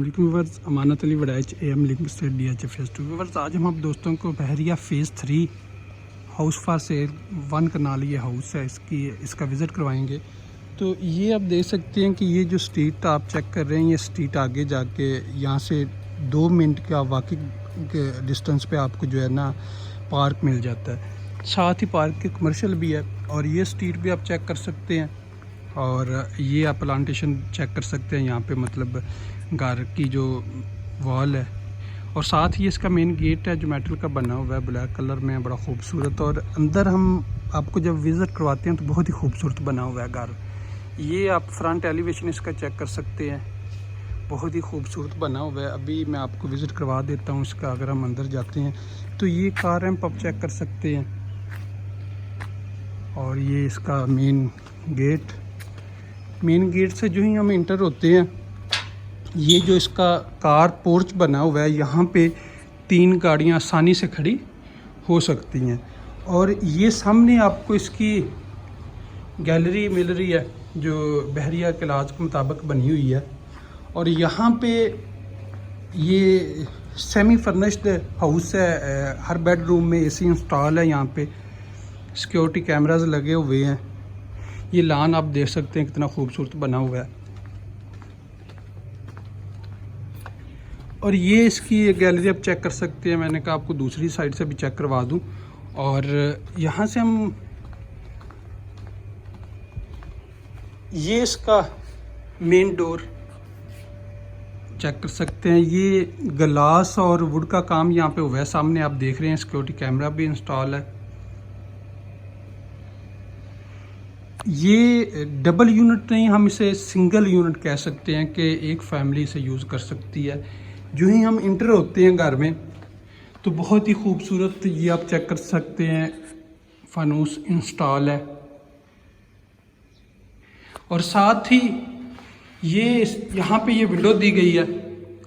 Viewers, Amanat Ali Waraich AM link से DH phase 2 viewers. आज हम आप दोस्तों को बहरिया फेज़ 3 हाउस फॉर सेल 1 कनाल ये हाउस है, इसका विज़िट करवाएंगे। तो ये आप देख सकते हैं कि ये जो स्ट्रीट आप चेक कर रहे हैं, ये स्ट्रीट आगे जाके यहाँ से 2 मिनट का वॉकिंग डिस्टेंस पे आपको जो है ना पार्क मिल जाता है। साथ ही पार्क के कमर्शियल भी है और ये स्ट्रीट भी आप चेक कर सकते हैं। और ये आप प्लांटेशन चेक कर सकते हैं यहाँ पे, मतलब घर की जो वॉल है। और साथ ही इसका मेन गेट है जो मेटल का बना हुआ है, ब्लैक कलर में, बड़ा खूबसूरत। और अंदर हम आपको जब विज़िट करवाते हैं तो बहुत ही खूबसूरत बना हुआ है घर। ये आप फ्रंट एलिवेशन इसका चेक कर सकते हैं, बहुत ही खूबसूरत बना हुआ है। अभी मैं आपको विज़िट करवा देता हूँ इसका। अगर हम अंदर जाते हैं तो ये कार रैंप आप चेक कर सकते हैं। और ये इसका मेन गेट से जो ही हम इंटर होते हैं, ये जो इसका कार पोर्च बना हुआ है, यहाँ पे 3 गाड़ियाँ आसानी से खड़ी हो सकती हैं। और ये सामने आपको इसकी गैलरी मिल रही है जो बहरिया के इलाज के मुताबिक बनी हुई है। और यहाँ पे ये सेमी फर्निश्ड हाउस है, हर बेडरूम में AC इंस्टॉल है। यहाँ पे सिक्योरिटी कैमरास लगे हुए हैं। ये लान आप देख सकते हैं कितना खूबसूरत बना हुआ है। और ये इसकी गैलरी आप चेक कर सकते हैं। मैंने कहा आपको दूसरी साइड से भी चेक करवा दूं। और यहाँ से हम ये इसका मेन डोर चेक कर सकते हैं। ये ग्लास और वुड का काम यहाँ पे हुआ है। सामने आप देख रहे हैं सिक्योरिटी कैमरा भी इंस्टॉल है। ये डबल यूनिट नहीं, हम इसे सिंगल यूनिट कह सकते हैं कि एक फैमिली इसे यूज़ कर सकती है। जो ही हम इंटर होते हैं घर में तो बहुत ही खूबसूरत, ये आप चेक कर सकते हैं, फानूस इंस्टॉल है। और साथ ही ये यहाँ पे ये विंडो दी गई है।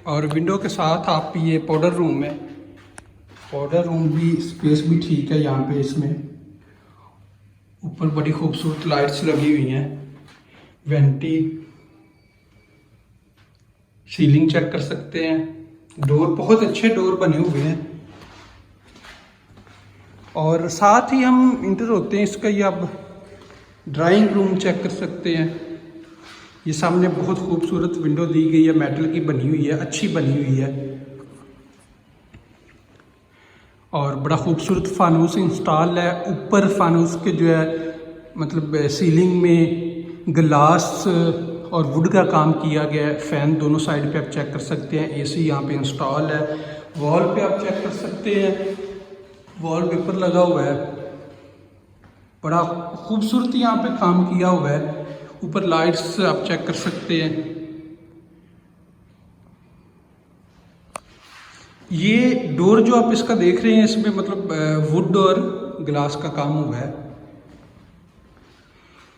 और विंडो के साथ आप ये पाउडर रूम है, पाउडर रूम भी स्पेस भी ठीक है। यहाँ पे इसमें ऊपर बड़ी खूबसूरत लाइट्स लगी हुई हैं, वेंटी, सीलिंग चेक कर सकते हैं। डोर बहुत अच्छे डोर बने हुए हैं। और साथ ही हम इंटर होते हैं इसका, ये आप ड्राइंग रूम चेक कर सकते हैं। ये सामने बहुत खूबसूरत विंडो दी गई है, मेटल की बनी हुई है, अच्छी बनी हुई है। और बड़ा खूबसूरत फानूस इंस्टॉल है। ऊपर फानूस के जो है मतलब सीलिंग में ग्लास और वुड का काम किया गया है। फ़ैन दोनों साइड पे आप चेक कर सकते हैं। AC यहाँ पे इंस्टॉल है। वॉल पे आप चेक कर सकते हैं, वॉल पेपर लगा हुआ है, बड़ा खूबसूरत यहाँ पे काम किया हुआ है। ऊपर लाइट्स आप चेक कर सकते हैं। ये डोर जो आप इसका देख रहे हैं, इसमें मतलब वुड और ग्लास का काम हुआ है।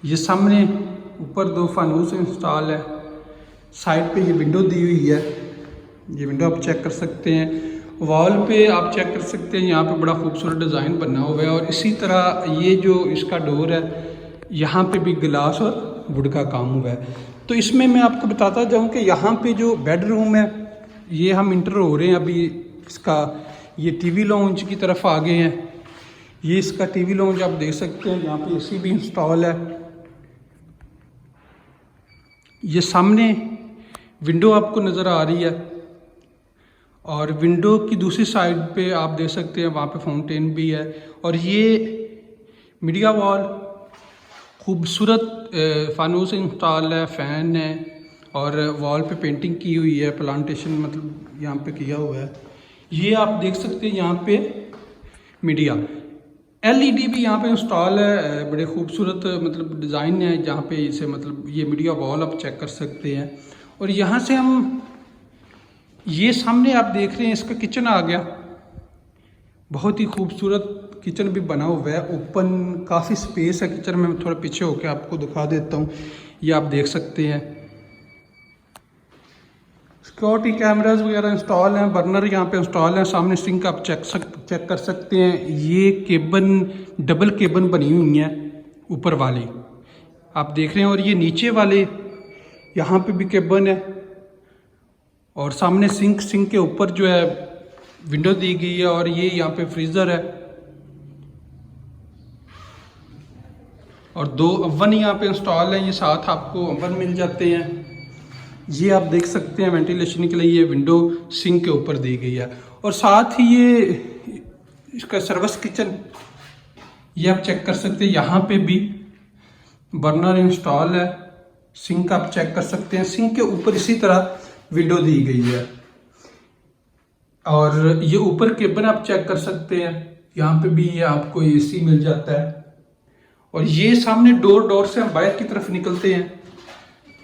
ये सामने ऊपर 2 फानूस इंस्टॉल है। साइड पे ये विंडो दी हुई है, ये विंडो आप चेक कर सकते हैं। वॉल पे आप चेक कर सकते हैं, यहाँ पे बड़ा खूबसूरत डिज़ाइन बना हुआ है। और इसी तरह ये जो इसका डोर है, यहाँ पे भी ग्लास और वुड का काम हुआ है। तो इसमें मैं आपको बताता जाऊँ कि यहाँ पे जो बेडरूम है, ये हम इंटर हो रहे हैं अभी इसका। ये TV लॉन्च की तरफ आ गए हैं। ये इसका TV लॉन्च आप देख सकते हैं। यहाँ पे AC भी इंस्टॉल है। ये सामने विंडो आपको नज़र आ रही है। और विंडो की दूसरी साइड पे आप देख सकते हैं, वहाँ पे फाउंटेन भी है। और ये मीडिया वॉल, खूबसूरत फानूस इंस्टॉल है, फ़ैन है। और वॉल पे पेंटिंग की हुई है, प्लांटेशन मतलब यहाँ पे किया हुआ है। ये आप देख सकते हैं यहाँ पे मीडिया LED भी यहाँ पे इंस्टॉल है। बड़े खूबसूरत मतलब डिज़ाइन है जहाँ पे इसे मतलब ये मीडिया वॉल आप चेक कर सकते हैं। और यहाँ से हम ये सामने आप देख रहे हैं, इसका किचन आ गया। बहुत ही खूबसूरत किचन भी बना हुआ है। ओपन काफ़ी स्पेस है किचन में। मैं थोड़ा पीछे होकर आपको दिखा देता हूँ। ये आप देख सकते हैं, सिक्योरिटी कैमरास वगैरह इंस्टॉल हैं, बर्नर यहाँ पे इंस्टॉल हैं। सामने सिंक आप चेक कर सकते हैं। ये डबल केबन बनी हुई हैं ऊपर वाली आप देख रहे हैं। और ये नीचे वाले यहाँ पे भी केबन है। और सामने सिंक के ऊपर जो है विंडो दी गई है और ये यहाँ पे फ्रीज़र है और 2 ओवन यहाँ पे इंस्टॉल है। ये साथ आपको ओवन मिल जाते हैं। ये आप देख सकते हैं वेंटिलेशन के लिए ये विंडो सिंक के ऊपर दी गई है और साथ ही ये इसका सर्विस किचन ये आप चेक कर सकते हैं। यहाँ पे भी बर्नर इंस्टॉल है। सिंक आप चेक कर सकते हैं। सिंक के ऊपर इसी तरह विंडो दी गई है और ये ऊपर केबिन आप चेक कर सकते हैं। यहाँ पे भी ये आपको एसी मिल जाता है और ये सामने डोर से हम बाहर की तरफ निकलते हैं।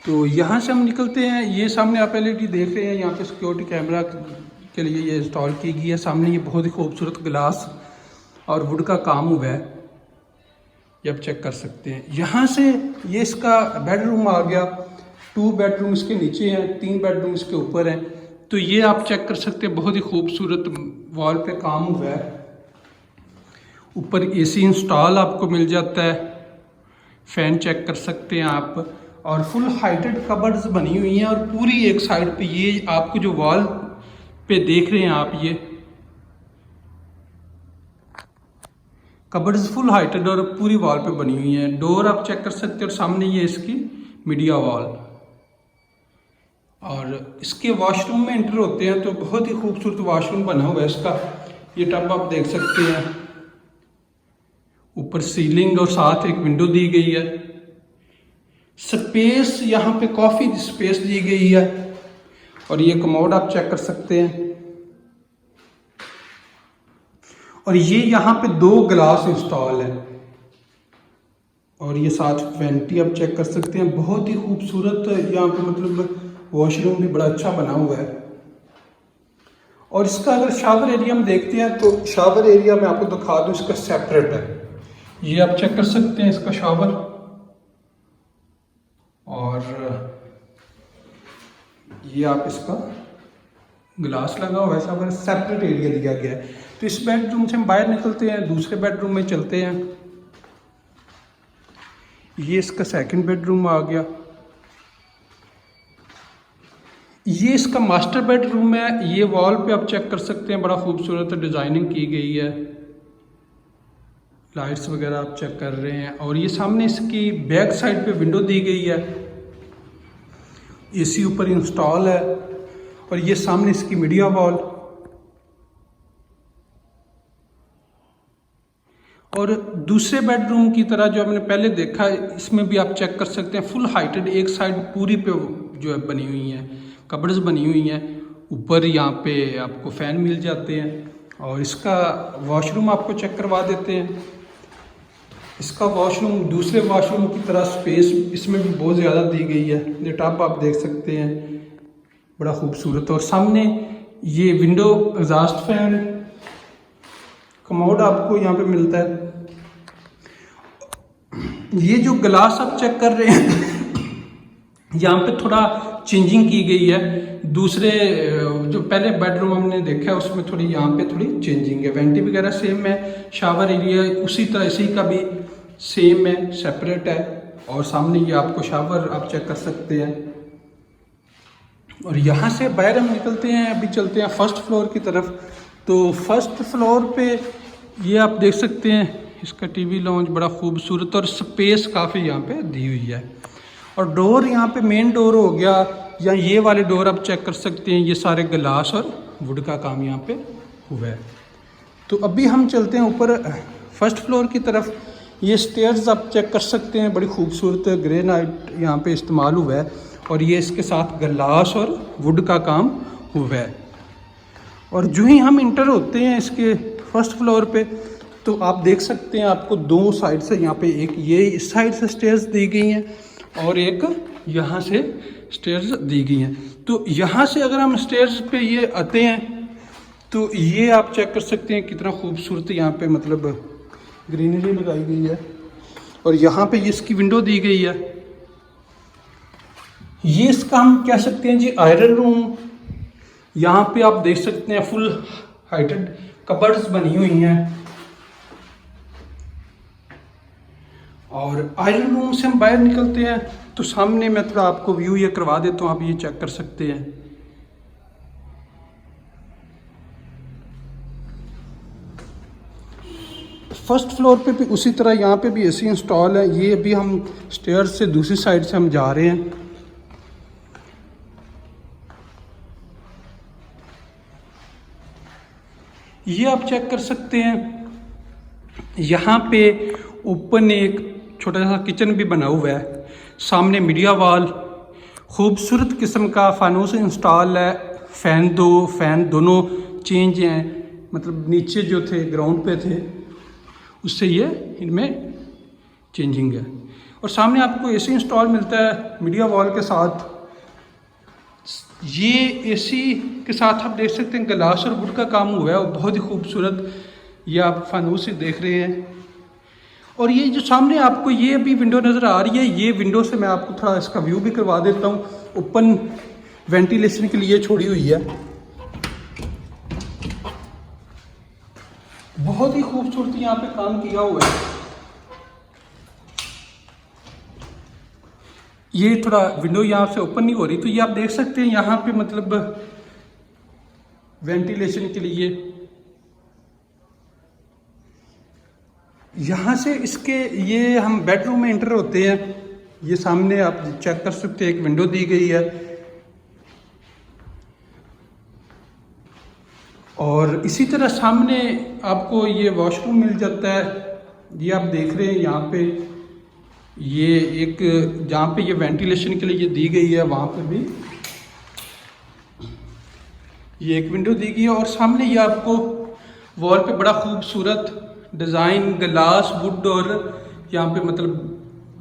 तो यहाँ से हम निकलते हैं। ये सामने आप एलईडी देख रहे हैं, यहाँ पे सिक्योरिटी कैमरा के लिए ये इंस्टॉल की गई है। सामने ये बहुत ही खूबसूरत ग्लास और वुड का काम हुआ है, ये आप चेक कर सकते हैं। यहाँ से ये इसका बेडरूम आ गया। 2 बेडरूम इसके नीचे हैं, 3 बेडरूम इसके ऊपर हैं। तो ये आप चेक कर सकते हैं, बहुत ही खूबसूरत वॉल पे काम हुआ है। ऊपर एसी इंस्टॉल आपको मिल जाता है। फैन चेक कर सकते हैं आप और फुल हाइटेड कबर्ड्स बनी हुई हैं और पूरी एक साइड पे ये आपको जो वॉल पे देख रहे हैं आप, ये कबर्ड्स फुल हाइटेड और पूरी वॉल पे बनी हुई हैं। डोर आप चेक कर सकते हैं और सामने ये इसकी मीडिया वॉल और इसके वॉशरूम में एंटर होते हैं तो बहुत ही खूबसूरत वॉशरूम बना हुआ है इसका। ये टब आप देख सकते हैं। ऊपर सीलिंग और साथ एक विंडो दी गई है। स्पेस यहाँ पे काफ़ी स्पेस दी गई है और ये कमोड आप चेक कर सकते हैं और ये यहाँ पे 2 ग्लास इंस्टॉल है और ये साथ वेंटी आप चेक कर सकते हैं। बहुत ही खूबसूरत यहाँ पे मतलब वॉशरूम भी बड़ा अच्छा बना हुआ है और इसका अगर शावर एरिया में देखते हैं तो शावर एरिया में आपको दिखा दूँ, इसका सेपरेट है। ये आप चेक कर सकते हैं इसका शावर और ये आप इसका ग्लास लगा हुआ है, शावर सेपरेट एरिया दिया गया है। तो इस बेडरूम से हम बाहर निकलते हैं, दूसरे बेडरूम में चलते हैं। ये इसका सेकंड बेडरूम आ गया। ये इसका मास्टर बेडरूम है। ये वॉल पे आप चेक कर सकते हैं, बड़ा खूबसूरत डिजाइनिंग की गई है। लाइट्स वगैरह आप चेक कर रहे हैं और ये सामने इसकी बैक साइड पे विंडो दी गई है। एसी ऊपर इंस्टॉल है और ये सामने इसकी मीडिया वॉल और दूसरे बेडरूम की तरह जो हमने पहले देखा, इसमें भी आप चेक कर सकते हैं फुल हाइटेड एक साइड पूरी पे जो है बनी हुई है, कबर्ड्स बनी हुई हैं। ऊपर यहाँ पे आपको फैन मिल जाते हैं और इसका वॉशरूम आपको चेक करवा देते हैं। इसका वॉशरूम दूसरे वॉशरूम की तरह स्पेस इसमें भी बहुत ज़्यादा दी गई है। ये टब आप देख सकते हैं, बड़ा खूबसूरत। और सामने ये विंडो एग्जॉस्ट फैन कमोड आपको यहाँ पे मिलता है। ये जो ग्लास आप चेक कर रहे हैं यहाँ पे थोड़ा चेंजिंग की गई है। दूसरे जो पहले बेडरूम हमने देखा है उसमें थोड़ी यहाँ पे थोड़ी चेंजिंग है। वेंटी वगैरह सेम है, शावर एरिया उसी तरह इसी का भी सेम है, सेपरेट है। और सामने ये आपको शावर आप चेक कर सकते हैं। और यहाँ से बाहर हम निकलते हैं, अभी चलते हैं फर्स्ट फ्लोर की तरफ। तो फर्स्ट फ्लोर पे ये आप देख सकते हैं इसका टीवी लॉन्च बड़ा खूबसूरत और स्पेस काफ़ी यहाँ पे दी हुई है। और डोर यहाँ पे मेन डोर हो गया या ये वाले डोर आप चेक कर सकते हैं, ये सारे ग्लास और वुड का काम यहाँ पे हुआ है। तो अभी हम चलते हैं ऊपर फर्स्ट फ्लोर की तरफ। ये स्टेयर्स आप चेक कर सकते हैं, बड़ी खूबसूरत ग्रेनाइट यहाँ पे इस्तेमाल हुआ है और ये इसके साथ ग्लास और वुड का काम हुआ है। और जो ही हम इंटर होते हैं इसके फर्स्ट फ्लोर पे तो आप देख सकते हैं आपको 2 साइड से यहाँ पे एक ये इस साइड से स्टेयर्स दी गई हैं और एक यहाँ से स्टेयर्स दी गई हैं। तो यहाँ से अगर हम स्टेयर्स पे ये आते हैं तो ये आप चेक कर सकते हैं कितना खूबसूरत यहाँ पे मतलब ग्रीनरी लगाई गई है। और यहाँ पे ये इसकी विंडो दी गई है। ये इसका हम कह सकते हैं जी आयरन रूम। यहाँ पे आप देख सकते हैं फुल हाइटेड कबर्ड्स बनी हुई हैं। और आयरन रूम से हम बाहर निकलते हैं तो सामने मैं थोड़ा आपको व्यू ये करवा देता हूँ, आप ये चेक कर सकते हैं। फर्स्ट फ्लोर पे भी उसी तरह यहाँ पे भी एसी इंस्टॉल है। ये अभी हम स्टेयर्स से दूसरी साइड से हम जा रहे हैं। ये आप चेक कर सकते हैं, यहाँ पे ओपन एक छोटा सा किचन भी बना हुआ है। सामने मीडिया वॉल, खूबसूरत किस्म का फानूस इंस्टॉल है। फैन दोनों चेंज हैं, मतलब नीचे जो थे ग्राउंड पे थे उससे ये इनमें चेंजिंग है। और सामने आपको एसी इंस्टॉल मिलता है मीडिया वॉल के साथ। ये एसी के साथ आप देख सकते हैं ग्लास और वुड का काम हुआ है, वो बहुत ही खूबसूरत। ये आप फानूस से देख रहे हैं। और ये जो सामने आपको ये अभी विंडो नज़र आ रही है, ये विंडो से मैं आपको थोड़ा इसका व्यू भी करवा देता हूँ। ओपन वेंटिलेशन के लिए छोड़ी हुई है। बहुत ही खूबसूरत यहाँ पे काम किया हुआ है। ये थोड़ा विंडो यहाँ से ओपन नहीं हो रही, तो ये आप देख सकते हैं यहाँ पे मतलब वेंटिलेशन के लिए। यहाँ से इसके ये हम बेडरूम में एंटर होते हैं। ये सामने आप चेक कर सकते हैं, एक विंडो दी गई है। और इसी तरह सामने आपको ये वॉशरूम मिल जाता है। ये आप देख रहे हैं यहाँ पे ये एक जहाँ पे ये वेंटिलेशन के लिए दी गई है, वहाँ पे भी ये एक विंडो दी गई है। और सामने ये आपको वॉल पे बड़ा खूबसूरत डिज़ाइन ग्लास वुड और यहाँ पे मतलब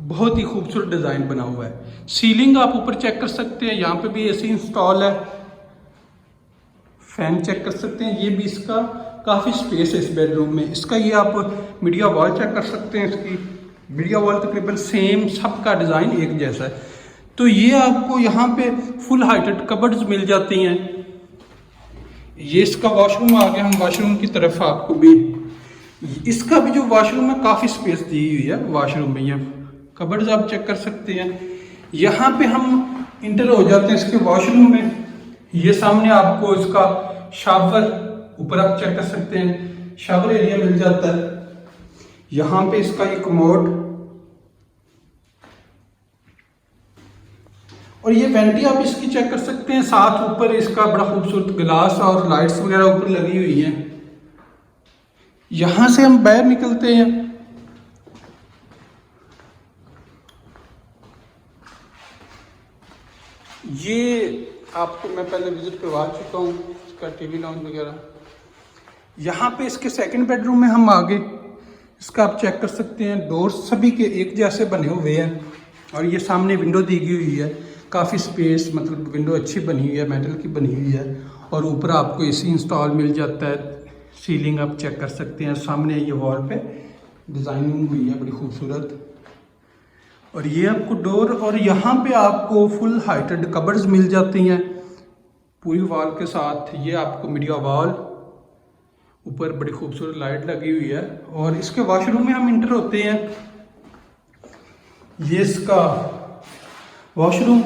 बहुत ही खूबसूरत डिज़ाइन बना हुआ है। सीलिंग आप ऊपर चेक कर सकते हैं, यहाँ पे भी एसी इंस्टॉल है। फैन चेक कर सकते हैं, ये भी इसका काफ़ी स्पेस है इस बेडरूम में। इसका ये आप मीडिया वॉल चेक कर सकते हैं। इसकी मीडिया वॉल तकरीबन सेम, सबका डिज़ाइन एक जैसा है। तो ये आपको यहाँ पे फुल हाइटेड कबर्ड्स मिल जाती हैं। ये इसका वॉशरूम आ गया। हम वॉशरूम की तरफ आपको भी, इसका भी जो वॉशरूम है काफ़ी स्पेस दी हुई है वॉशरूम में। ये कबर्ड्स आप चेक कर सकते हैं। यहाँ पे हम इंटर हो जाते हैं इसके वॉशरूम में। ये सामने आपको इसका शावर ऊपर आप चेक कर सकते हैं, शावर एरिया मिल जाता है। यहाँ पे इसका ये कमोड और ये वेंटी आप इसकी चेक कर सकते हैं। साथ ऊपर इसका बड़ा खूबसूरत ग्लास और लाइट्स वगैरह ऊपर लगी हुई हैं। यहां से हम बाहर निकलते हैं। ये आपको मैं पहले विजिट करवा चुका हूँ, इसका टीवी लाउंज वगैरह। यहाँ पे इसके सेकंड बेडरूम में हम आगे इसका आप चेक कर सकते हैं। डोर्स सभी के एक जैसे बने हुए हैं। और ये सामने विंडो दी गई हुई है, काफ़ी स्पेस, मतलब विंडो अच्छी बनी हुई है, मेटल की बनी हुई है। और ऊपर आपको एसी इंस्टॉल मिल जाता है। सीलिंग आप चेक कर सकते हैं। सामने ये वॉल पे डिज़ाइनिंग हुई है बड़ी खूबसूरत। और ये आपको डोर, और यहाँ पे आपको फुल हाइटेड कबर्ड्स मिल जाती हैं पूरी वॉल के साथ। ये आपको मीडिया वॉल, ऊपर बड़ी खूबसूरत लाइट लगी हुई है। और इसके वॉशरूम में हम इंटर होते हैं। ये इसका वॉशरूम।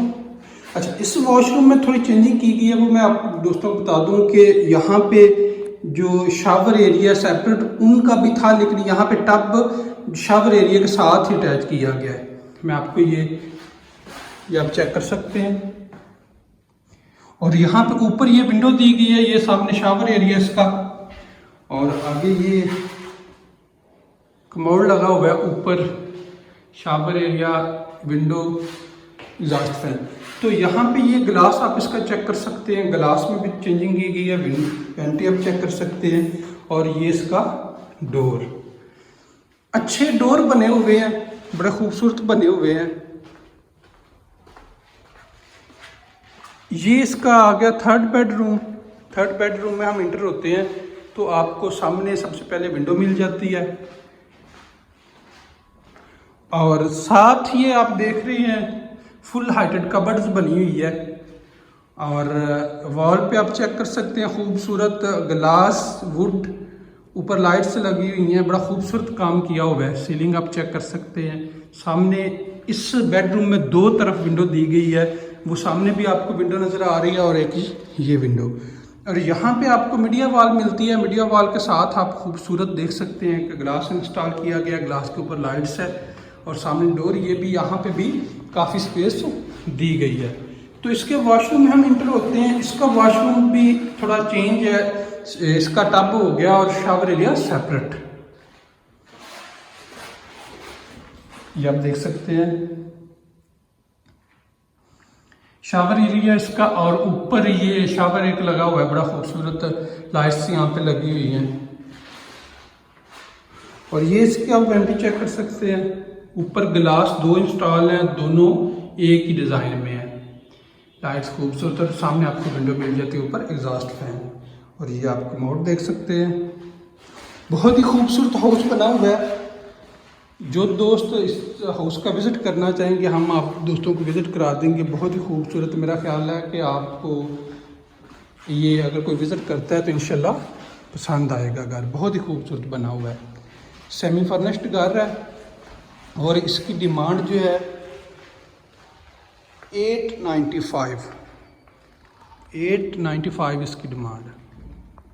अच्छा, इस वॉशरूम में थोड़ी चेंजिंग की गई है, वो मैं आप दोस्तों को बता दूं कि यहाँ पे जो शावर एरिया सेपरेट उनका भी था, लेकिन यहाँ पे टब शावर एरिया के साथ ही अटैच किया गया है। मैं आपको ये आप चेक कर सकते हैं। और यहाँ पे ऊपर ये विंडो दी गई है, ये सामने शावर एरिया इसका। और आगे ये कमोड लगा हुआ है, ऊपर shower area, window, exhaust fan. तो यहाँ पे ये ग्लास आप इसका चेक कर सकते हैं, ग्लास में भी चेंजिंग की गई है। वेंटी आप चेक कर सकते हैं। और ये इसका डोर, अच्छे डोर बने हुए हैं, बड़े खूबसूरत बने हुए हैं। ये इसका आ गया थर्ड बेडरूम। थर्ड बेडरूम में हम इंटर होते हैं तो आपको सामने सबसे पहले विंडो मिल जाती है। और साथ ही आप देख रहे हैं फुल हाइटेड कबर्ड्स बनी हुई है। और वॉल पे आप चेक कर सकते हैं खूबसूरत ग्लास वुड, ऊपर लाइट्स लगी हुई हैं, बड़ा खूबसूरत काम किया हुआ है। सीलिंग आप चेक कर सकते हैं। सामने इस बेडरूम में दो तरफ विंडो दी गई है, वो सामने भी आपको विंडो नज़र आ रही है और एक ये विंडो। और यहाँ पे आपको मीडिया वॉल मिलती है। मीडिया वॉल के साथ आप खूबसूरत देख सकते हैं कि ग्लास इंस्टॉल किया गया, ग्लास के ऊपर लाइट्स है और सामने डोर, ये भी यहाँ पे भी काफ़ी स्पेस दी गई है। तो इसके वॉशरूम में हम इंटर होते हैं। इसका वॉशरूम भी थोड़ा चेंज है, इसका टब हो गया और शावर एरिया सेपरेट, ये आप देख सकते हैं शावर एरिया इसका। और ऊपर ये शावर एक लगा हुआ है, बड़ा खूबसूरत लाइट्स यहाँ पे लगी हुई हैं। और ये इसकी आप वेंटी चेक कर सकते हैं, ऊपर ग्लास 2 इंस्टॉल हैं, दोनों एक ही डिज़ाइन में है। लाइट्स खूबसूरत और सामने आपको विंडो मिल जाती है, ऊपर एग्जॉस्ट फैन। और ये आप कमोड देख सकते हैं, बहुत ही खूबसूरत हाउस बना हुआ है। जो दोस्त इस हाउस का विज़िट करना चाहेंगे हम आप दोस्तों को विज़िट करा देंगे। बहुत ही खूबसूरत, मेरा ख्याल है कि आपको ये अगर कोई विज़िट करता है तो इंशाल्लाह पसंद आएगा। घर बहुत ही खूबसूरत बना हुआ है, सेमी फर्निश्ड घर है। और इसकी डिमांड जो है 895 इसकी डिमांड है।